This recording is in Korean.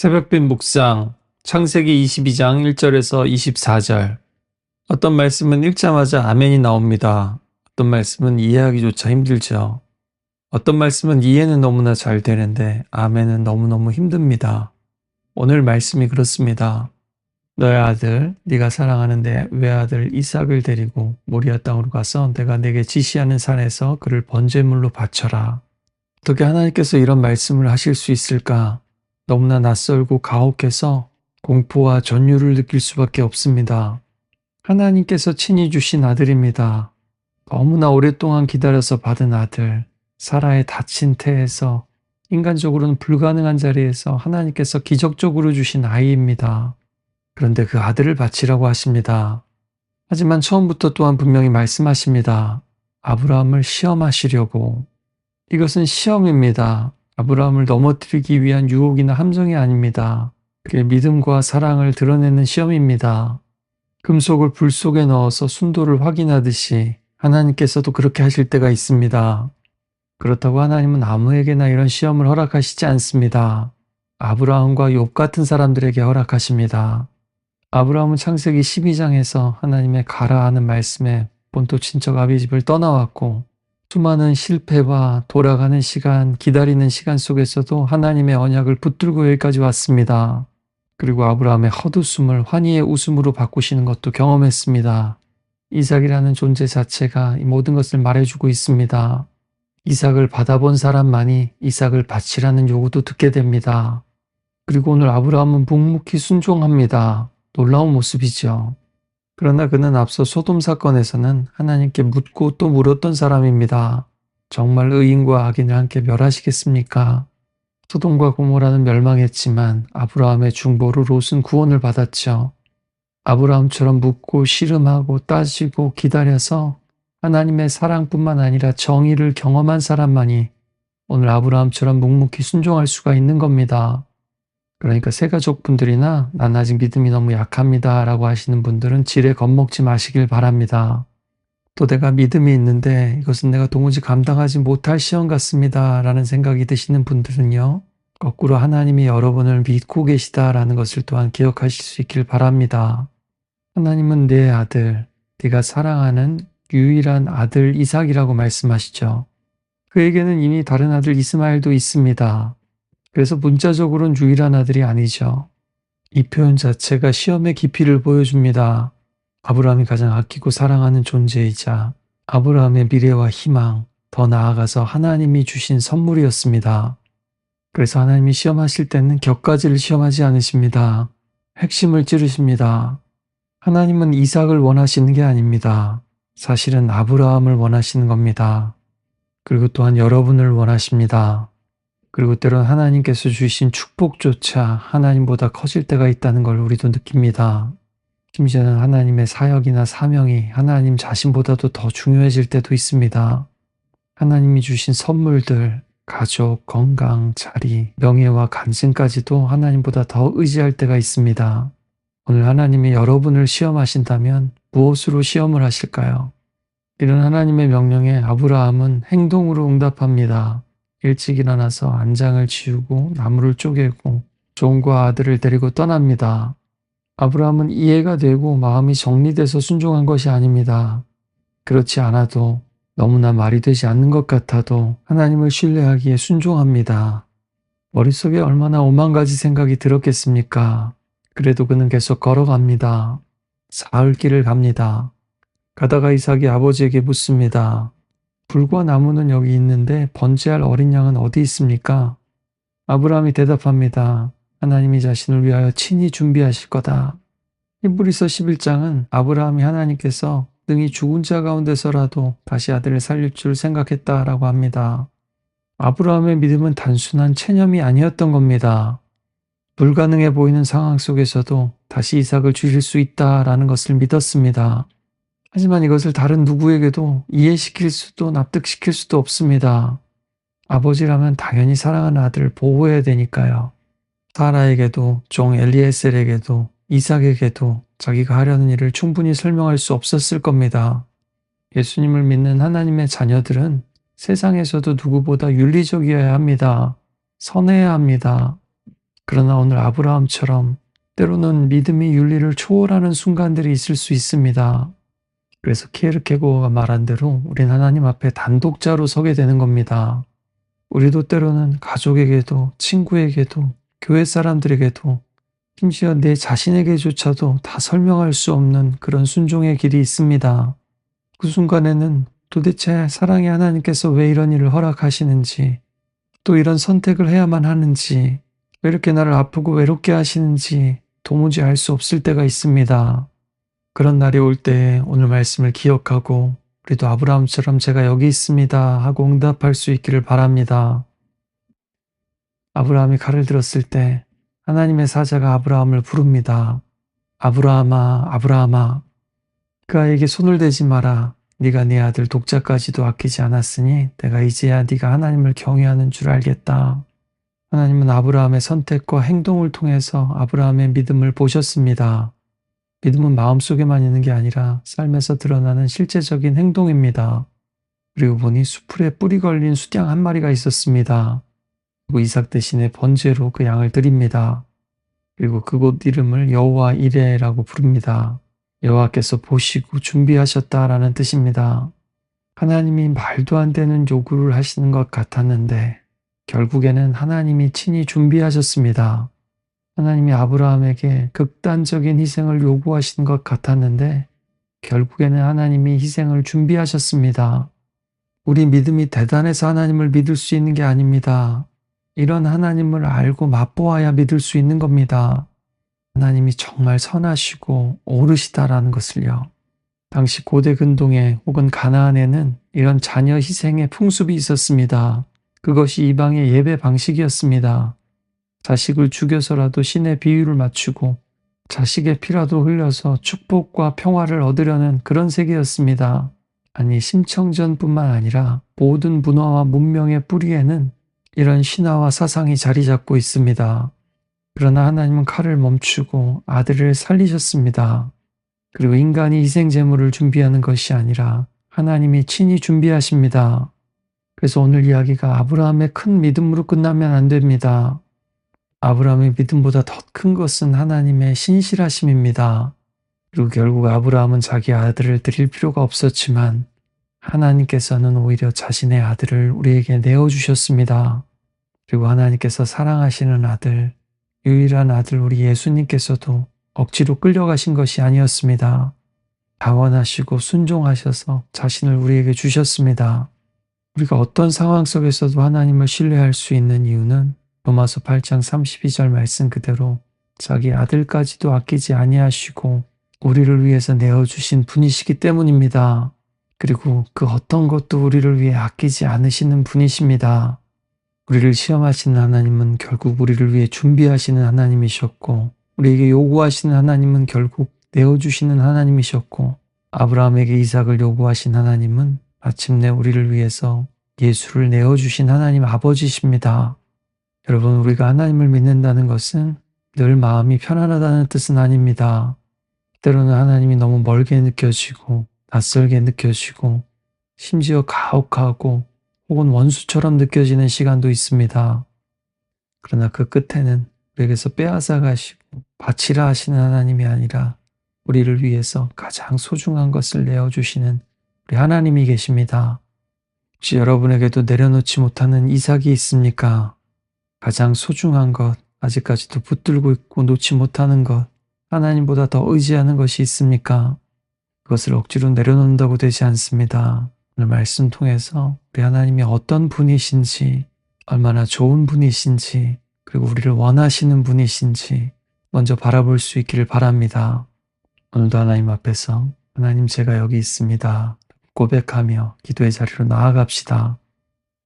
새벽빛 묵상, 창세기 22장 1절에서 24절. 어떤 말씀은 읽자마자 아멘이 나옵니다. 어떤 말씀은 이해하기조차 힘들죠. 어떤 말씀은 이해는 너무나 잘 되는데 아멘은 너무너무 힘듭니다. 오늘 말씀이 그렇습니다. 너의 아들, 네가 사랑하는 내 외아들 이삭을 데리고 모리아 땅으로 가서 내가 내게 지시하는 산에서 그를 번제물로 바쳐라. 어떻게 하나님께서 이런 말씀을 하실 수 있을까? 너무나 낯설고 가혹해서 공포와 전율을 느낄 수밖에 없습니다. 하나님께서 친히 주신 아들입니다. 너무나 오랫동안 기다려서 받은 아들, 사라의 다친 태에서 인간적으로는 불가능한 자리에서 하나님께서 기적적으로 주신 아이입니다. 그런데 그 아들을 바치라고 하십니다. 하지만 처음부터 또한 분명히 말씀하십니다. 아브라함을 시험하시려고. 이것은 시험입니다. 아브라함을 넘어뜨리기 위한 유혹이나 함정이 아닙니다. 그의 믿음과 사랑을 드러내는 시험입니다. 금속을 불 속에 넣어서 순도를 확인하듯이 하나님께서도 그렇게 하실 때가 있습니다. 그렇다고 하나님은 아무에게나 이런 시험을 허락하시지 않습니다. 아브라함과 욥 같은 사람들에게 허락하십니다. 아브라함은 창세기 12장에서 하나님의 가라 하는 말씀에 본토 친척 아비집을 떠나왔고 수많은 실패와 돌아가는 시간, 기다리는 시간 속에서도 하나님의 언약을 붙들고 여기까지 왔습니다. 그리고 아브라함의 헛웃음을 환희의 웃음으로 바꾸시는 것도 경험했습니다. 이삭이라는 존재 자체가 이 모든 것을 말해주고 있습니다. 이삭을 받아본 사람만이 이삭을 바치라는 요구도 듣게 됩니다. 그리고 오늘 아브라함은 묵묵히 순종합니다. 놀라운 모습이죠. 그러나 그는 앞서 소돔 사건에서는 하나님께 묻고 또 물었던 사람입니다. 정말 의인과 악인을 함께 멸하시겠습니까? 소돔과 고모라는 멸망했지만 아브라함의 중보로 롯은 구원을 받았죠. 아브라함처럼 묻고 씨름하고 따지고 기다려서 하나님의 사랑뿐만 아니라 정의를 경험한 사람만이 오늘 아브라함처럼 묵묵히 순종할 수가 있는 겁니다. 그러니까 새가족분들이나 난 아직 믿음이 너무 약합니다 라고 하시는 분들은 지레 겁먹지 마시길 바랍니다. 또 내가 믿음이 있는데 이것은 내가 도무지 감당하지 못할 시험 같습니다 라는 생각이 드시는 분들은요. 거꾸로 하나님이 여러분을 믿고 계시다라는 것을 또한 기억하실 수 있길 바랍니다. 하나님은 내 아들, 네가 사랑하는 유일한 아들 이삭이라고 말씀하시죠. 그에게는 이미 다른 아들 이스마엘도 있습니다. 그래서 문자적으로는 유일한 아들이 아니죠. 이 표현 자체가 시험의 깊이를 보여줍니다. 아브라함이 가장 아끼고 사랑하는 존재이자 아브라함의 미래와 희망, 더 나아가서 하나님이 주신 선물이었습니다. 그래서 하나님이 시험하실 때는 격가지를 시험하지 않으십니다. 핵심을 찌르십니다. 하나님은 이삭을 원하시는 게 아닙니다. 사실은 아브라함을 원하시는 겁니다. 그리고 또한 여러분을 원하십니다. 그리고 때론 하나님께서 주신 축복조차 하나님보다 커질 때가 있다는 걸 우리도 느낍니다. 심지어는 하나님의 사역이나 사명이 하나님 자신보다도 더 중요해질 때도 있습니다. 하나님이 주신 선물들, 가족, 건강, 자리, 명예와 간증까지도 하나님보다 더 의지할 때가 있습니다. 오늘 하나님이 여러분을 시험하신다면 무엇으로 시험을 하실까요? 이런 하나님의 명령에 아브라함은 행동으로 응답합니다. 일찍 일어나서 안장을 치우고 나무를 쪼개고 종과 아들을 데리고 떠납니다. 아브라함은 이해가 되고 마음이 정리돼서 순종한 것이 아닙니다. 그렇지 않아도 너무나 말이 되지 않는 것 같아도 하나님을 신뢰하기에 순종합니다. 머릿속에 얼마나 오만 가지 생각이 들었겠습니까? 그래도 그는 계속 걸어갑니다. 사흘 길을 갑니다. 가다가 이삭이 아버지에게 묻습니다. 불과 나무는 여기 있는데 번제할 어린 양은 어디 있습니까? 아브라함이 대답합니다. 하나님이 자신을 위하여 친히 준비하실 거다. 히브리서 11장은 아브라함이 하나님께서 능히 죽은 자 가운데서라도 다시 아들을 살릴 줄 생각했다라고 합니다. 아브라함의 믿음은 단순한 체념이 아니었던 겁니다. 불가능해 보이는 상황 속에서도 다시 이삭을 주실 수 있다라는 것을 믿었습니다. 하지만 이것을 다른 누구에게도 이해시킬 수도 납득시킬 수도 없습니다. 아버지라면 당연히 사랑하는 아들을 보호해야 되니까요. 사라에게도 종 엘리에셀에게도 이삭에게도 자기가 하려는 일을 충분히 설명할 수 없었을 겁니다. 예수님을 믿는 하나님의 자녀들은 세상에서도 누구보다 윤리적이어야 합니다. 선해야 합니다. 그러나 오늘 아브라함처럼 때로는 믿음이 윤리를 초월하는 순간들이 있을 수 있습니다. 그래서 키에르케고어가 말한 대로 우린 하나님 앞에 단독자로 서게 되는 겁니다. 우리도 때로는 가족에게도 친구에게도 교회 사람들에게도 심지어 내 자신에게조차도 다 설명할 수 없는 그런 순종의 길이 있습니다. 그 순간에는 도대체 사랑의 하나님께서 왜 이런 일을 허락하시는지, 또 이런 선택을 해야만 하는지, 왜 이렇게 나를 아프고 외롭게 하시는지 도무지 알 수 없을 때가 있습니다. 그런 날이 올 때 오늘 말씀을 기억하고 우리도 아브라함처럼 제가 여기 있습니다 하고 응답할 수 있기를 바랍니다. 아브라함이 칼을 들었을 때 하나님의 사자가 아브라함을 부릅니다. 아브라함아, 아브라함아. 그 아이에게 손을 대지 마라. 네가 네 아들 독자까지도 아끼지 않았으니 내가 이제야 네가 하나님을 경외하는 줄 알겠다. 하나님은 아브라함의 선택과 행동을 통해서 아브라함의 믿음을 보셨습니다. 믿음은 마음속에만 있는 게 아니라 삶에서 드러나는 실제적인 행동입니다. 그리고 보니 수풀에 뿔이 걸린 수양 한 마리가 있었습니다. 그리고 이삭 대신에 번제로 그 양을 드립니다. 그리고 그곳 이름을 여호와 이레라고 부릅니다. 여호와께서 보시고 준비하셨다라는 뜻입니다. 하나님이 말도 안 되는 요구를 하시는 것 같았는데 결국에는 하나님이 친히 준비하셨습니다. 하나님이 아브라함에게 극단적인 희생을 요구하신 것 같았는데 결국에는 하나님이 희생을 준비하셨습니다. 우리 믿음이 대단해서 하나님을 믿을 수 있는 게 아닙니다. 이런 하나님을 알고 맛보아야 믿을 수 있는 겁니다. 하나님이 정말 선하시고 옳으시다라는 것을요. 당시 고대 근동에 혹은 가나안에는 이런 자녀 희생의 풍습이 있었습니다. 그것이 이방의 예배 방식이었습니다. 자식을 죽여서라도 신의 비유를 맞추고 자식의 피라도 흘려서 축복과 평화를 얻으려는 그런 세계였습니다. 아니, 심청전뿐만 아니라 모든 문화와 문명의 뿌리에는 이런 신화와 사상이 자리 잡고 있습니다. 그러나 하나님은 칼을 멈추고 아들을 살리셨습니다. 그리고 인간이 희생 제물을 준비하는 것이 아니라 하나님이 친히 준비하십니다. 그래서 오늘 이야기가 아브라함의 큰 믿음으로 끝나면 안 됩니다. 아브라함의 믿음보다 더 큰 것은 하나님의 신실하심입니다. 그리고 결국 아브라함은 자기 아들을 드릴 필요가 없었지만 하나님께서는 오히려 자신의 아들을 우리에게 내어주셨습니다. 그리고 하나님께서 사랑하시는 아들, 유일한 아들 우리 예수님께서도 억지로 끌려가신 것이 아니었습니다. 다원하시고 순종하셔서 자신을 우리에게 주셨습니다. 우리가 어떤 상황 속에서도 하나님을 신뢰할 수 있는 이유는 로마서 8장 32절 말씀 그대로 자기 아들까지도 아끼지 아니하시고 우리를 위해서 내어주신 분이시기 때문입니다. 그리고 그 어떤 것도 우리를 위해 아끼지 않으시는 분이십니다. 우리를 시험하시는 하나님은 결국 우리를 위해 준비하시는 하나님이셨고 우리에게 요구하시는 하나님은 결국 내어주시는 하나님이셨고 아브라함에게 이삭을 요구하신 하나님은 마침내 우리를 위해서 예수를 내어주신 하나님 아버지십니다. 여러분, 우리가 하나님을 믿는다는 것은 늘 마음이 편안하다는 뜻은 아닙니다. 때로는 하나님이 너무 멀게 느껴지고 낯설게 느껴지고 심지어 가혹하고 혹은 원수처럼 느껴지는 시간도 있습니다. 그러나 그 끝에는 우리에게서 빼앗아 가시고 바치라 하시는 하나님이 아니라 우리를 위해서 가장 소중한 것을 내어주시는 우리 하나님이 계십니다. 혹시 여러분에게도 내려놓지 못하는 이삭이 있습니까? 가장 소중한 것, 아직까지도 붙들고 있고 놓지 못하는 것, 하나님보다 더 의지하는 것이 있습니까? 그것을 억지로 내려놓는다고 되지 않습니다. 오늘 말씀 통해서 우리 하나님이 어떤 분이신지, 얼마나 좋은 분이신지, 그리고 우리를 원하시는 분이신지 먼저 바라볼 수 있기를 바랍니다. 오늘도 하나님 앞에서 하나님 제가 여기 있습니다 고백하며 기도의 자리로 나아갑시다.